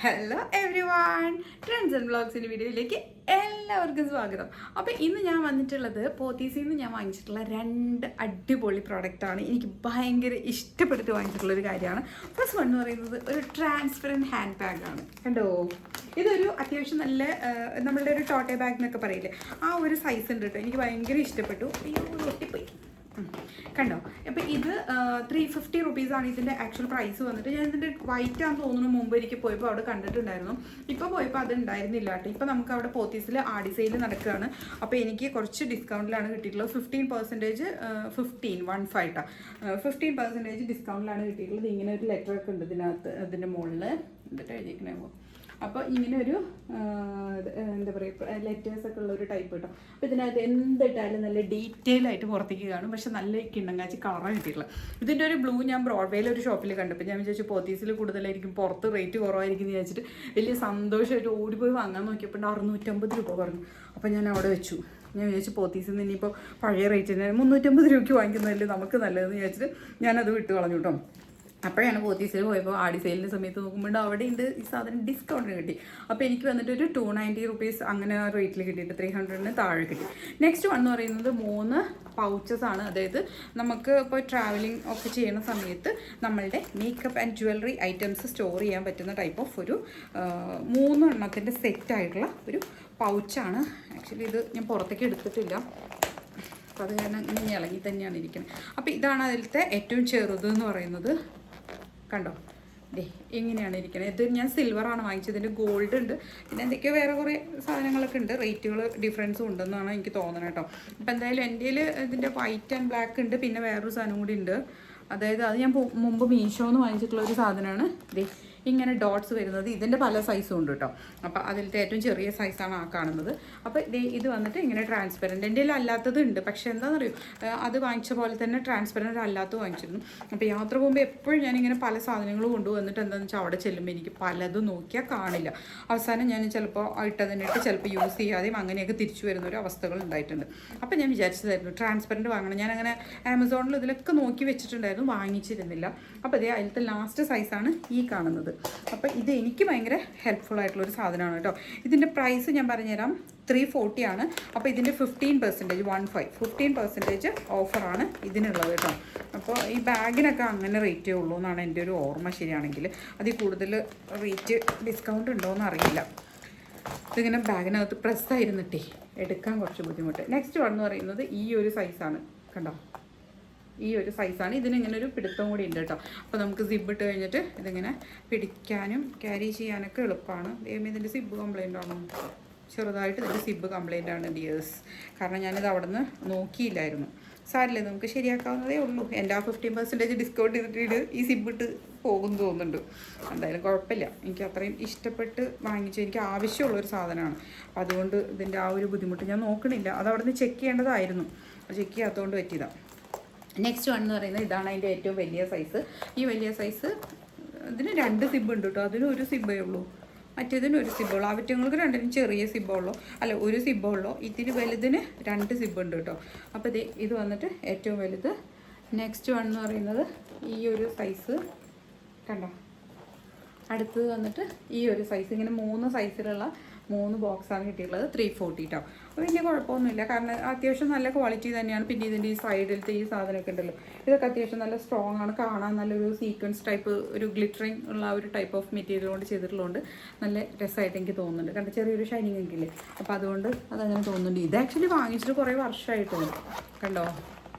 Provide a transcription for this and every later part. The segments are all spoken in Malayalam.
Hello everyone, trends and വ്ളോഗ്സിൻ്റെ വീഡിയോയിലേക്ക് എല്ലാവർക്കും സ്വാഗതം. അപ്പോൾ ഇന്ന് ഞാൻ വന്നിട്ടുള്ളത് പോത്തീസിൽ നിന്ന് ഞാൻ വാങ്ങിച്ചിട്ടുള്ള രണ്ട് അടിപൊളി പ്രോഡക്റ്റാണ്. എനിക്ക് ഭയങ്കര ഇഷ്ടപ്പെട്ടിട്ട് വാങ്ങിച്ചിട്ടുള്ളൊരു കാര്യമാണ്. ഫസ്റ്റ് വൺ എന്ന് പറയുന്നത് ഒരു ട്രാൻസ്പെറൻറ്റ് ഹാൻഡ് ബാഗാണ്. കണ്ടോ, ഇതൊരു അത്യാവശ്യം നല്ല നമ്മളുടെ ഒരു ടോട്ടെ ബാഗ് എന്നൊക്കെ പറയില്ലേ, ആ ഒരു സൈസ് ഉണ്ട് കേട്ടോ. എനിക്ക് ഭയങ്കര ഇഷ്ടപ്പെട്ടു. അയ്യോ, ഒട്ടിപ്പോയി. കണ്ടോ, അപ്പോൾ ഇത് 350 റുപ്പീസാണ് ഇതിൻ്റെ ആക്ച്വൽ പ്രൈസ് വന്നിട്ട്. ഞാൻ ഇതിൻ്റെ വൈറ്റ് ആണെന്ന് തോന്നുന്നു, മുമ്പ് എനിക്ക് പോയപ്പോൾ അവിടെ കണ്ടിട്ടുണ്ടായിരുന്നു. ഇപ്പോൾ പോയപ്പോൾ അത് ഉണ്ടായിരുന്നില്ല കേട്ടോ. ഇപ്പോൾ നമുക്ക് അവിടെ പോത്തീസിൽ ആടി സെയിൽ നടക്കുകയാണ്. അപ്പോൾ എനിക്ക് കുറച്ച് ഡിസ്കൗണ്ടിലാണ് കിട്ടിയിട്ടുള്ളത്. 15% 15% ഡിസ്കൗണ്ടിലാണ് കിട്ടിയിട്ടുള്ളത്. ഇങ്ങനെ ഒരു ലെറ്റർ ഒക്കെ ഉണ്ട് ഇതിനകത്ത്, അതിൻ്റെ മുകളിൽ എന്നിട്ട് എഴുതിക്കണേ. അപ്പോൾ ഇങ്ങനെ ഒരു എന്താ പറയുക, ലെറ്റേഴ്സൊക്കെ ഉള്ള ഒരു ടൈപ്പ് കേട്ടോ. അപ്പോൾ ഇതിനകത്ത് എന്തിട്ടാലും നല്ല ഡീറ്റെയിൽ ആയിട്ട് പുറത്തേക്ക് കാണും. പക്ഷെ നല്ല കിണ്ണങ്കാച്ചി കളറാണ് കിട്ടിയിട്ടുള്ളത്. ഇതിൻ്റെ ഒരു ബ്ലൂ ഞാൻ ബ്രോഡ്വേയിൽ ഒരു ഷോപ്പിൽ കണ്ടപ്പോൾ ഞാൻ വിചാരിച്ചു പോത്തീസിൽ കൂടുതലായിരിക്കും, പുറത്ത് റേറ്റ് കുറവായിരിക്കും എന്ന് വിചാരിച്ചിട്ട് വലിയ സന്തോഷമായിട്ട് ഓടിപ്പോയി വാങ്ങാൻ നോക്കിയപ്പോൾ 650 രൂപ പറഞ്ഞു. അപ്പോൾ ഞാൻ അവിടെ വെച്ചു. ഞാൻ വിചാരിച്ചു പോത്തീസിൽ നിന്ന് ഇനിയിപ്പോൾ പഴയ റേറ്റിന് 350 രൂപയ്ക്ക് വാങ്ങിക്കുന്നതല്ലേ നമുക്ക് നല്ലതെന്ന് വിചാരിച്ചിട്ട് ഞാനത് വിട്ട് കളഞ്ഞു കേട്ടോ. അപ്പോഴാണ് പോത്തീസിൽ പോയപ്പോൾ ആടി സെയിലിൻ്റെ സമയത്ത് നോക്കുമ്പോൾ അവിടെ ഉണ്ട് ഈ സാധനം ഡിസ്കൗണ്ടിന് കിട്ടി. അപ്പോൾ എനിക്ക് വന്നിട്ട് ഒരു 290 റുപ്പീസ് അങ്ങനെ ആ റേറ്റിൽ കിട്ടിയിട്ട് 300-ന് താഴെ കിട്ടി. നെക്സ്റ്റ് വൺ എന്ന് പറയുന്നത് 3 പൗച്ചസ് ആണ്. അതായത് നമുക്ക് ഇപ്പോൾ ട്രാവലിംഗ് ഒക്കെ ചെയ്യുന്ന സമയത്ത് നമ്മളുടെ makeup and jewellery items store ചെയ്യാൻ പറ്റുന്ന ടൈപ്പ് ഓഫ് ഒരു 3 എണ്ണത്തിൻ്റെ സെറ്റായിട്ടുള്ള ഒരു പൗച്ചാണ്. ആക്ച്വലി ഇത് ഞാൻ പുറത്തേക്ക് എടുത്തിട്ടില്ല, അപ്പോൾ അത് കാരണം ഇങ്ങനെ ഇളകി തന്നെയാണ് ഇരിക്കുന്നത്. അപ്പോൾ ഇതാണ് അതിലത്തെ ഏറ്റവും ചെറുത് എന്ന് പറയുന്നത്. കണ്ടോ, ദേ എങ്ങനെയാണ് ഇരിക്കുന്നത്. ഇത് ഞാൻ സിൽവറാണ് വാങ്ങിച്ചത്. ഇതിൻ്റെ ഗോൾഡ് ഉണ്ട്, പിന്നെ എന്തൊക്കെയോ വേറെ കുറേ സാധനങ്ങളൊക്കെ ഉണ്ട്. റേറ്റുകൾ ഡിഫറൻസും ഉണ്ടെന്നാണ് എനിക്ക് തോന്നുന്നത് കേട്ടോ. അപ്പോൾ എന്തായാലും എൻ്റെ ഇതിൻ്റെ വൈറ്റ് ആൻഡ് ബ്ലാക്ക് ഉണ്ട്, പിന്നെ വേറൊരു സാധനം കൂടി ഉണ്ട്. അതായത് അത് ഞാൻ മുമ്പ് മീഷോന്ന് വാങ്ങിച്ചിട്ടുള്ള ഒരു സാധനമാണ്. ദേ ഇങ്ങനെ ഡോട്ട്സ് വരുന്നത്. ഇതിൻ്റെ പല സൈസും ഉണ്ട് കേട്ടോ. അപ്പോൾ അതിലത്തെ ഏറ്റവും ചെറിയ സൈസാണ് ആ കാണുന്നത്. അപ്പോൾ ഇത് വന്നിട്ട് ഇങ്ങനെ ട്രാൻസ്പെറൻറ്റ്. എൻ്റെ അല്ലാത്തത് ഉണ്ട്, പക്ഷേ എന്താണെന്നറിയോ, അത് വാങ്ങിച്ച പോലെ തന്നെ ട്രാൻസ്പെറൻറ്റ് അല്ലാത്തത് വാങ്ങിച്ചിരുന്നു. അപ്പോൾ യാത്ര പോകുമ്പോൾ എപ്പോഴും ഞാനിങ്ങനെ പല സാധനങ്ങളും കൊണ്ടുവന്നിട്ട് എന്താണെന്ന് വെച്ചാൽ അവിടെ ചെല്ലുമ്പോൾ എനിക്ക് പലതും നോക്കിയാൽ കാണില്ല. അവസാനം ഞാൻ ചിലപ്പോൾ ഇട്ടതിനിട്ട് ചിലപ്പോൾ യൂസ് ചെയ്യാതെയും അങ്ങനെയൊക്കെ തിരിച്ചു വരുന്ന ഒരു അവസ്ഥകൾ ഉണ്ടായിട്ടുണ്ട്. അപ്പോൾ ഞാൻ വിചാരിച്ചതായിരുന്നു ട്രാൻസ്പെറൻറ്റ് വാങ്ങണം. ഞാനങ്ങനെ ആമസോണിൽ ഇതിലൊക്കെ നോക്കി വെച്ചിട്ടുണ്ടായിരുന്നു, വാങ്ങിച്ചിരുന്നില്ല. അപ്പോൾ അതേ അതിലത്തെ ലാസ്റ്റ് സൈസാണ് ഈ കാണുന്നത്. അപ്പോൾ ഇത് എനിക്ക് ഭയങ്കര ഹെൽപ്ഫുൾ ആയിട്ടുള്ളൊരു സാധനമാണ് കേട്ടോ. ഇതിൻ്റെ പ്രൈസ് ഞാൻ പറഞ്ഞുതരാം, 340 ആണ്. അപ്പോൾ ഇതിൻ്റെ 15% ഓഫറാണ് ഇതിനുള്ളത് കേട്ടോ. അപ്പോൾ ഈ ബാഗിനൊക്കെ അങ്ങനെ റേറ്റേ ഉള്ളൂ എന്നാണ് എൻ്റെ ഒരു ഓർമ്മ ശരിയാണെങ്കിൽ. അതിൽ കൂടുതൽ റേറ്റ് ഡിസ്കൗണ്ട് ഉണ്ടോയെന്ന് അറിയില്ല. ഇതിങ്ങനെ ബാഗിനകത്ത് പ്രസ്സായിരുന്നിട്ടേ എടുക്കാൻ കുറച്ച് ബുദ്ധിമുട്ട്. നെക്സ്റ്റ് വൺ എന്ന് പറയുന്നത് ഈ ഒരു സൈസാണ്. കണ്ടോ, ഈ ഒരു സൈസാണ്. ഇതിനിങ്ങനെ ഒരു പിടുത്തം കൂടി ഉണ്ട് കേട്ടോ. അപ്പോൾ നമുക്ക് സിബ് ഇട്ട് കഴിഞ്ഞിട്ട് ഇതിങ്ങനെ പിടിക്കാനും ക്യാരി ചെയ്യാനൊക്കെ എളുപ്പമാണ്. ഇതിൻ്റെ സിബ് കംപ്ലൈൻ്റ് ആണോ? ചെറുതായിട്ട് ഇതിൻ്റെ സിബ് കംപ്ലൈൻ്റ് ആണ് ഡിയേഴ്സ്. കാരണം ഞാനിത് അവിടെ നിന്ന് നോക്കിയില്ലായിരുന്നു. സാരില്ലേ, നമുക്ക് ശരിയാക്കാവുന്നതേ ഉള്ളൂ. എൻ്റെ ആ 15% ഡിസ്കൗണ്ട് ചെയ്തിട്ട് ഈ സിബ് ഇട്ട് പോകും തോന്നുന്നുണ്ട്. എന്തായാലും കുഴപ്പമില്ല, എനിക്ക് അത്രയും ഇഷ്ടപ്പെട്ട് വാങ്ങിച്ചു. എനിക്ക് ആവശ്യമുള്ളൊരു സാധനമാണ്. അപ്പോൾ അതുകൊണ്ട് ഇതിൻ്റെ ആ ഒരു ബുദ്ധിമുട്ട് ഞാൻ നോക്കണില്ല. അത് അവിടെ നിന്ന് ചെക്ക് ചെയ്യേണ്ടതായിരുന്നു, ചെക്ക് ചെയ്യാത്തതുകൊണ്ട് പറ്റിയതാണ്. നെക്സ്റ്റ് വൺ എന്ന് പറയുന്നത് ഇതാണ് അതിൻ്റെ ഏറ്റവും വലിയ സൈസ്. ഈ വലിയ സൈസ് ഇതിന് 2 സിബ് ഉണ്ട് കേട്ടോ. അതിന് ഒരു സിബേ ഉള്ളൂ, മറ്റേതിന് ഒരു സിബുള്ളൂ. അവറ്റങ്ങൾക്ക് രണ്ടിനും ചെറിയ സിബുള്ളൂ, അല്ല ഒരു സിബുള്ളൂ. ഇതിന് വലുതിന് 2 സിബ് ഉണ്ട് കേട്ടോ. അപ്പോൾ ഇത് വന്നിട്ട് ഏറ്റവും വലുത്. നെക്സ്റ്റ് വൺ എന്ന് പറയുന്നത് ഈ ഒരു സൈസ് കണ്ടോ. അടുത്തത് വന്നിട്ട് ഈ ഒരു സൈസ്. ഇങ്ങനെ 3 സൈസിലുള്ള 3 ബോക്സാണ് കിട്ടിയിട്ടുള്ളത്. 340 കേട്ടോ. അപ്പോൾ വലിയ കുഴപ്പമൊന്നുമില്ല, കാരണം അത്യാവശ്യം നല്ല ക്വാളിറ്റി തന്നെയാണ്. പിന്നെ ഇതിൻ്റെ ഈ സൈഡിലത്തെ ഈ സാധനമൊക്കെ ഉണ്ടല്ലോ, ഇതൊക്കെ അത്യാവശ്യം നല്ല സ്ട്രോങ് ആണ്. കാണാൻ നല്ലൊരു സീക്വൻസ് ടൈപ്പ്, ഒരു ഗ്ലിറ്ററിങ് ഉള്ള ഒരു ടൈപ്പ് ഓഫ് മെറ്റീരിയൽ കൊണ്ട് ചെയ്തിട്ടുള്ളതുകൊണ്ട് നല്ല രസമായിട്ട് എനിക്ക് തോന്നുന്നുണ്ട്. കണ്ട ചെറിയൊരു ഷൈനിങ് എങ്കിലേ, അപ്പോൾ അതുകൊണ്ട് അതങ്ങനെ തോന്നുന്നുണ്ട്. ഇത് ആക്ച്വലി വാങ്ങിച്ചിട്ട് കുറേ വർഷമായിട്ടുണ്ട്. കണ്ടോ,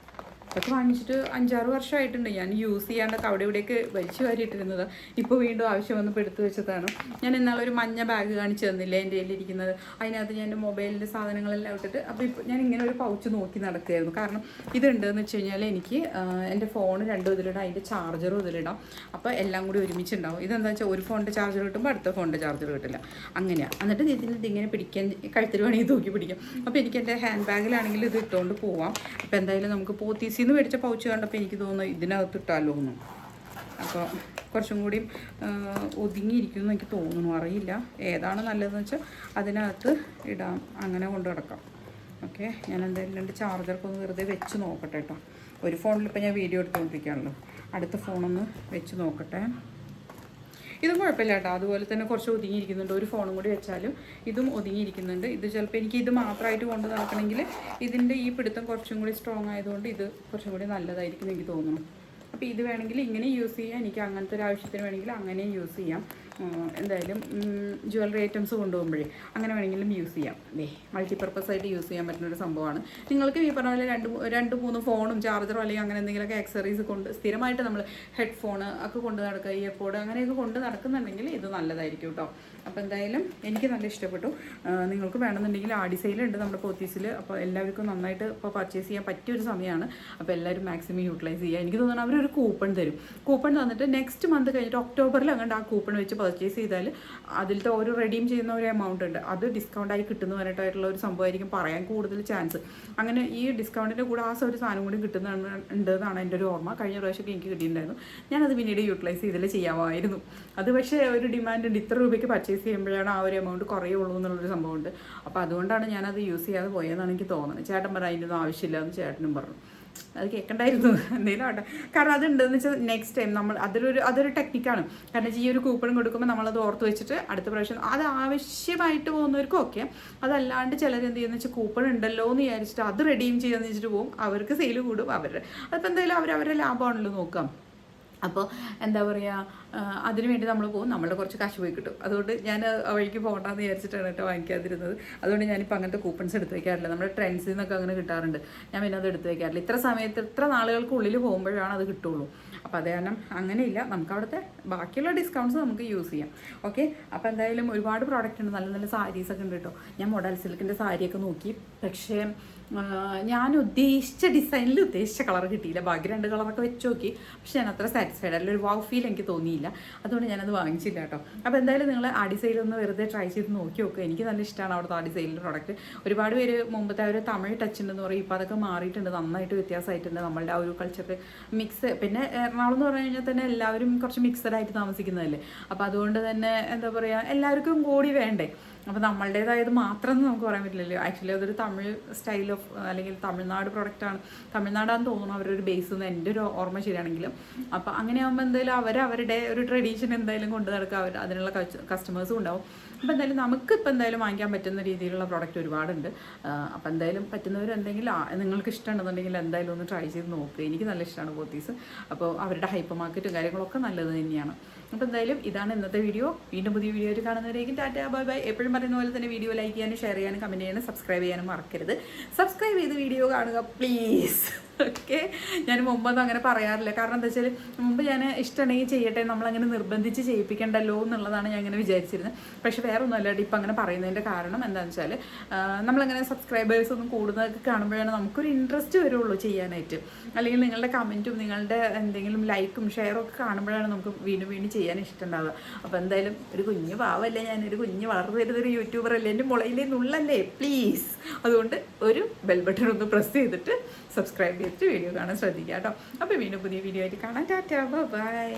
അതൊക്കെ വാങ്ങിച്ചിട്ട് 5-6 വർഷമായിട്ടുണ്ട്. ഞാൻ യൂസ് ചെയ്യാണ്ടൊക്കെ അവിടെ ഇവിടെയൊക്കെ വലിച്ചു വാരിയിട്ടിരുന്നത്. ഇപ്പോൾ വീണ്ടും ആവശ്യം വന്നപ്പോൾ എടുത്തു വെച്ചതാണ്. ഞാൻ ഇന്നാളൊരു മഞ്ഞ ബാഗ് കാണിച്ചു തന്നില്ല എൻ്റെ കയ്യിലിരിക്കുന്നത്. അതിനകത്ത് ഞാൻ എൻ്റെ മൊബൈലിൻ്റെ സാധനങ്ങളെല്ലാം ഇട്ടിട്ട്, അപ്പോൾ ഇപ്പോൾ ഞാൻ ഇങ്ങനെ ഒരു പൗച്ച് നോക്കി നടക്കുകയായിരുന്നു. കാരണം ഇതുണ്ടെന്ന് വെച്ച് കഴിഞ്ഞാൽ എനിക്ക് എൻ്റെ ഫോൺ 2 ഇതിലിടാം, അതിൻ്റെ ചാർജറും ഇതിലിടാം. അപ്പോൾ എല്ലാം കൂടി ഒരുമിച്ചുണ്ടാവും. ഇതെന്താ വെച്ചാൽ ഒരു ഫോണിൻ്റെ ചാർജർ കിട്ടുമ്പോൾ അടുത്ത ഫോണിൻ്റെ ചാർജർ കിട്ടില്ല, അങ്ങനെയാണ്. എന്നിട്ട് ഇതിങ്ങനെ പിടിക്കാൻ, കഴുത്തിൽ വേണമെങ്കിൽ തൂക്കി പിടിക്കാം. അപ്പോൾ എനിക്ക് എൻ്റെ ഹാൻഡ് ബാഗിലാണെങ്കിൽ ഇത് ഇട്ടുകൊണ്ട് പോവാം. അപ്പോൾ എന്തായാലും നമുക്ക് പോത്തീസിൽ നിന്ന് മേടിച്ച പൗച്ച് കണ്ടപ്പോൾ എനിക്ക് തോന്നുന്നു ഇതിനകത്ത് ഇട്ടാലോ എന്ന്. അപ്പോൾ കുറച്ചും കൂടി ഒതുങ്ങിയിരിക്കുമെന്ന് എനിക്ക് തോന്നുന്നു, അറിയില്ല ഏതാണ് നല്ലതെന്ന് വെച്ചാൽ അതിനകത്ത് ഇടാം, അങ്ങനെ കൊണ്ട് കിടക്കാം. ഓക്കെ, ഞാൻ എന്തായാലും 2 ചാർജർക്ക് ഒന്ന് വെറുതെ വെച്ച് നോക്കട്ടെ കേട്ടോ. ഒരു ഫോണിലിപ്പോൾ ഞാൻ വീഡിയോ എടുത്തുകൊണ്ടിരിക്കുകയാണല്ലോ, അടുത്ത ഫോണൊന്ന് വെച്ച് നോക്കട്ടെ. ഇതും കുഴപ്പമില്ല കേട്ടോ, അതുപോലെ തന്നെ കുറച്ച് ഒതുങ്ങിയിരിക്കുന്നുണ്ട്. ഒരു ഫോണും കൂടി വെച്ചാലും ഇതും ഒതുങ്ങിയിരിക്കുന്നുണ്ട്. ഇത് ചിലപ്പോൾ എനിക്ക് ഇത് മാത്രമായിട്ട് കൊണ്ട് നടക്കണമെങ്കിൽ ഇതിൻ്റെ ഈ പിടുത്തം കുറച്ചും കൂടി സ്ട്രോങ് ആയതുകൊണ്ട് ഇത് കുറച്ചും കൂടി നല്ലതായിരിക്കും എനിക്ക് തോന്നുന്നു. അപ്പോൾ ഇത് വേണമെങ്കിൽ ഇങ്ങനെ യൂസ് ചെയ്യാം, എനിക്ക് അങ്ങനത്തെ ഒരു ആവശ്യത്തിന് വേണമെങ്കിൽ അങ്ങനെയും യൂസ് ചെയ്യാം. എന്തായാലും ജ്വല്ലറി ഐറ്റംസ് കൊണ്ടുപോകുമ്പോഴേ അങ്ങനെ വേണമെങ്കിലും യൂസ് ചെയ്യാം. മൾട്ടിപർപ്പസ് ആയിട്ട് യൂസ് ചെയ്യാൻ പറ്റുന്ന ഒരു സംഭവമാണ്. നിങ്ങൾക്ക് ഈ പറഞ്ഞ പോലെ രണ്ട് മൂന്ന് ഫോണും ചാർജറോ അല്ലെങ്കിൽ അങ്ങനെ എന്തെങ്കിലുമൊക്കെ ആക്സറീസ് കൊണ്ട് സ്ഥിരമായിട്ട് നമ്മൾ ഹെഡ്ഫോൺ ഒക്കെ കൊണ്ട് നടക്കുക, ഇയർപോഡ് അങ്ങനെയൊക്കെ കൊണ്ട് നടക്കുന്നുണ്ടെങ്കിൽ ഇത് നല്ലതായിരിക്കും കേട്ടോ. അപ്പോൾ എന്തായാലും എനിക്ക് നല്ല ഇഷ്ടപ്പെട്ടു. നിങ്ങൾക്ക് വേണമെന്നുണ്ടെങ്കിൽ ആഡിസെയിലുണ്ട് നമ്മുടെ പോത്തീസിൽ. അപ്പോൾ എല്ലാവർക്കും നന്നായിട്ട് ഇപ്പോൾ പർച്ചേസ് ചെയ്യാൻ പറ്റിയൊരു സമയമാണ്. അപ്പോൾ എല്ലാവരും മാക്സിമം യൂട്ടിലൈസ് ചെയ്യുക. എനിക്ക് തോന്നുന്നു അവരൊരു കൂപ്പൺ തരും. കൂപ്പൺ തന്നിട്ട് നെക്സ്റ്റ് മന്ത് കഴിഞ്ഞിട്ട് ഒക്ടോബറിൽ അങ്ങോട്ട് ആ കൂപ്പൺ വെച്ച് പർച്ചേസ് ചെയ്താൽ അതിലത്തെ ഒരു റെഡീം ചെയ്യുന്ന ഒരു എമൗണ്ട് ഉണ്ട്, അത് ഡിസ്കൗണ്ടായി കിട്ടുന്ന പറഞ്ഞിട്ടായിട്ടുള്ള ഒരു സംഭവമായിരിക്കും പറയാൻ കൂടുതൽ ചാൻസ്. അങ്ങനെ ഈ ഡിസ്കൗണ്ടിൻ്റെ കൂടെ ആ ഒരു സാധനം കൂടി കിട്ടുന്നുണ്ട് എന്നാണ് എൻ്റെ ഒരു ഓർമ്മ. കഴിഞ്ഞ പ്രാവശ്യമൊക്കെ എനിക്ക് കിട്ടിയിട്ടുണ്ടായിരുന്നു. ഞാനത് പിന്നീട് യൂട്ടിലൈസ് ചെയ്തിൽ ചെയ്യാമായിരുന്നു. അത് പക്ഷേ ഒരു ഡിമാൻഡ് ഉണ്ട്, ഇത്ര രൂപയ്ക്ക് പർച്ചേസ് ചെയ്യുമ്പോഴാണ് ആ ഒരു എമൗണ്ട് കുറയുള്ളൂ എന്നുള്ളൊരു സംഭവമുണ്ട്. അപ്പോൾ അതുകൊണ്ടാണ് ഞാനത് യൂസ് ചെയ്യാതെ പോയതെന്നാണ് എനിക്ക് തോന്നുന്നത്. ചേട്ടൻ പറഞ്ഞു അതിൻ്റെ ഒന്നും ആവശ്യമില്ല എന്ന് ചേട്ടനും പറഞ്ഞു. അത് കേൾക്കണ്ടായിരുന്നു, എന്തെങ്കിലും ആട്ടെ. കാരണം അതുണ്ടെന്ന് വെച്ചാൽ നെക്സ്റ്റ് ടൈം നമ്മൾ അതൊരു ടെക്നിക്കാണ്. കാരണം ഈ ഒരു കൂപ്പൺ കൊടുക്കുമ്പോൾ നമ്മളത് ഓർത്ത് വെച്ചിട്ട് അടുത്ത പ്രാവശ്യം അത് ആവശ്യമായിട്ട് പോകുന്നവർക്കും ഓക്കെ. അതല്ലാണ്ട് ചിലരെന്ത് ചെയ്യുന്ന വെച്ചാൽ കൂപ്പൺ ഉണ്ടല്ലോ എന്ന് വിചാരിച്ചിട്ട് അത് റെഡീം ചെയ്യാന്ന് വെച്ചിട്ട് പോകും. അവർക്ക് സെയിൽ കൂടും അവരുടെ. അതിപ്പോൾ എന്തായാലും അവരവരുടെ ലാഭമാണല്ലോ നോക്കാം. അപ്പോൾ എന്താ പറയുക, അതിന് വേണ്ടി നമ്മൾ പോകും, നമ്മളുടെ കുറച്ച് കാശ് പോയി കിട്ടും. അതുകൊണ്ട് ഞാൻ വഴിക്ക് പോകണ്ടെന്ന് വിചാരിച്ചിട്ടാണ് കേട്ടോ വാങ്ങിക്കാതിരുന്നത്. അതുകൊണ്ട് ഞാനിപ്പോൾ അങ്ങനത്തെ കൂപ്പൺസ് എടുത്ത് വയ്ക്കാറില്ല. നമ്മുടെ ട്രെൻഡ്സിൽ നിന്നൊക്കെ അങ്ങനെ കിട്ടാറുണ്ട്. ഞാൻ പിന്നെ അത് എടുത്ത് വയ്ക്കാറില്ല. ഇത്ര സമയത്ത് ഇത്ര നാളുകൾക്കുള്ളിൽ പോകുമ്പോഴാണ് അത് കിട്ടുള്ളൂ. അപ്പോൾ അത് കാരണം അങ്ങനെയില്ല, നമുക്ക് അവിടുത്തെ ബാക്കിയുള്ള ഡിസ്കൗണ്ട്സ് നമുക്ക് യൂസ് ചെയ്യാം. ഓക്കെ, അപ്പോൾ എന്തായാലും ഒരുപാട് പ്രോഡക്റ്റ് ഉണ്ട്, നല്ല നല്ല സാരീസൊക്കെ ഉണ്ട് കേട്ടോ. ഞാൻ മോഡൽ സിൽക്കിൻ്റെ സാരിയൊക്കെ നോക്കി, പക്ഷേ ഞാൻ ഉദ്ദേശിച്ച ഡിസൈനിൽ ഉദ്ദേശിച്ച കളർ കിട്ടിയില്ല. ബാക്കി 2 കളറൊക്കെ വെച്ച് നോക്കി, പക്ഷെ ഞാൻ അത്ര സാറ്റിസ്ഫൈഡ് അല്ല, ഒരു വാവ് ഫീൽ എനിക്ക് തോന്നിയില്ല. അതുകൊണ്ട് ഞാനത് വാങ്ങിച്ചില്ല കേട്ടോ. അപ്പോൾ എന്തായാലും നിങ്ങൾ ആഡിസെയിലൊന്ന് വെറുതെ ട്രൈ ചെയ്ത് നോക്കി നോക്കുക. എനിക്ക് നല്ല ഇഷ്ടമാണ് അവിടുത്തെ ആഡിസെയിലിൻ്റെ പ്രോഡക്റ്റ്. ഒരുപാട് പേര് മുമ്പത്തെ ഒരു തമിഴ് ടച്ച് ഉണ്ടെന്ന് പറയും, ഇപ്പോൾ അതൊക്കെ മാറിയിട്ടുണ്ട്, നന്നായിട്ട് വ്യത്യാസമായിട്ടുണ്ട്. നമ്മളുടെ ആ ഒരു കൾച്ചർ മിക്സ്. പിന്നെ എറണാകുളം എന്ന് പറഞ്ഞു കഴിഞ്ഞാൽ തന്നെ എല്ലാവരും കുറച്ച് മിക്സഡായിട്ട് താമസിക്കുന്നതല്ലേ. അപ്പോൾ അതുകൊണ്ട് തന്നെ എന്താ പറയുക, എല്ലാവർക്കും കൂടി വേണ്ടേ. അപ്പോൾ നമ്മളുടേതായത് മാത്രം നമുക്ക് പറയാൻ പറ്റില്ലല്ലോ. ആക്ച്വലി അതൊരു തമിഴ് സ്റ്റൈൽ ഓഫ് അല്ലെങ്കിൽ തമിഴ്നാട് പ്രൊഡക്റ്റാണ്, തമിഴ്നാടാന്ന് തോന്നുന്നു അവരൊരു ബേസ് എന്ന് എൻ്റെ ഒരു ഓർമ്മ ശരിയാണെങ്കിലും. അപ്പോൾ അങ്ങനെയാകുമ്പോൾ എന്തായാലും അവരുടെ ഒരു ട്രഡീഷൻ എന്തായാലും കൊണ്ട് നടക്കുക, അതിനുള്ള കസ്റ്റമേഴ്സും ഉണ്ടാവും. അപ്പോൾ എന്തായാലും നമുക്ക് ഇപ്പോൾ എന്തായാലും വാങ്ങിക്കാൻ പറ്റുന്ന രീതിയിലുള്ള പ്രോഡക്റ്റ് ഒരുപാടുണ്ട്. അപ്പോൾ എന്തായാലും പറ്റുന്നവരുണ്ടെങ്കിൽ നിങ്ങൾക്ക് ഇഷ്ടമുണ്ടെന്നുണ്ടെങ്കിൽ എന്തായാലും ഒന്ന് ട്രൈ ചെയ്ത് നോക്കുക. എനിക്ക് നല്ല ഇഷ്ടമാണ് പോത്തീസ്. അപ്പോൾ അവരുടെ ഹൈപ്പർ മാർക്കറ്റും കാര്യങ്ങളൊക്കെ നല്ലത് തന്നെയാണ്. അപ്പോൾ എന്തായാലും ഇതാണ് ഇന്നത്തെ വീഡിയോ. വീണ്ടും പുതിയ വീഡിയോ ആയിട്ട് കാണുന്നവരേക്കും ടാറ്റാ ബൈ ബൈ. എപ്പോഴും പറയുന്ന പോലെ തന്നെ വീഡിയോ ലൈക്ക് ചെയ്യാനും ഷെയർ ചെയ്യാനും കമൻറ്റ് ചെയ്യാനും സബ്സ്ക്രൈബ് ചെയ്യാനും മറക്കരുത്. സബ്സ്ക്രൈബ് ചെയ്ത് വീഡിയോ കാണുക പ്ലീസ്. ഓക്കെ, ഞാൻ മുമ്പൊന്നും അങ്ങനെ പറയാറില്ല. കാരണം എന്താ വെച്ചാൽ മുമ്പ് ഞാൻ ഇഷ്ടമുണ്ടെങ്കിൽ ചെയ്യട്ടെ, നമ്മളങ്ങനെ നിർബന്ധിച്ച് ചെയ്യിപ്പിക്കണ്ടല്ലോ എന്നുള്ളതാണ് ഞാൻ അങ്ങനെ വിചാരിച്ചിരുന്നത്. പക്ഷേ വേറെ ഒന്നുമല്ല ഇപ്പം അങ്ങനെ പറയുന്നതിൻ്റെ കാരണം എന്താണെന്ന് വെച്ചാൽ നമ്മളങ്ങനെ സബ്സ്ക്രൈബേഴ്സ് ഒന്നും കൂടുന്നതൊക്കെ കാണുമ്പോഴാണ് നമുക്കൊരു ഇൻട്രസ്റ്റ് വരുള്ളൂ ചെയ്യാനായിട്ട്. അല്ലെങ്കിൽ നിങ്ങളുടെ കമൻറ്റും നിങ്ങളുടെ എന്തെങ്കിലും ലൈക്കും ഷെയറും ഒക്കെ കാണുമ്പോഴാണ് നമുക്ക് വീണ്ടും വീണ്ടും ചെയ്യാൻ ഇഷ്ടമുണ്ടാവുക. അപ്പോൾ എന്തായാലും ഒരു കുഞ്ഞ് പാവല്ലേ, ഞാനൊരു കുഞ്ഞ് വളർന്നു വരുന്നൊരു യൂട്യൂബർ അല്ലേ, എൻ്റെ മുളയിലേ നുള്ളല്ലേ പ്ലീസ്. അതുകൊണ്ട് ഒരു ബെൽ ബട്ടൺ ഒന്ന് പ്രസ് ചെയ്തിട്ട് സബ്സ്ക്രൈബ് ചെയ്തിട്ട് വീഡിയോ കാണാൻ ശ്രദ്ധിക്കുക കേട്ടോ. അപ്പോൾ വീണ്ടും പുതിയ വീഡിയോ ആയിട്ട് കാണാം. Tata bye.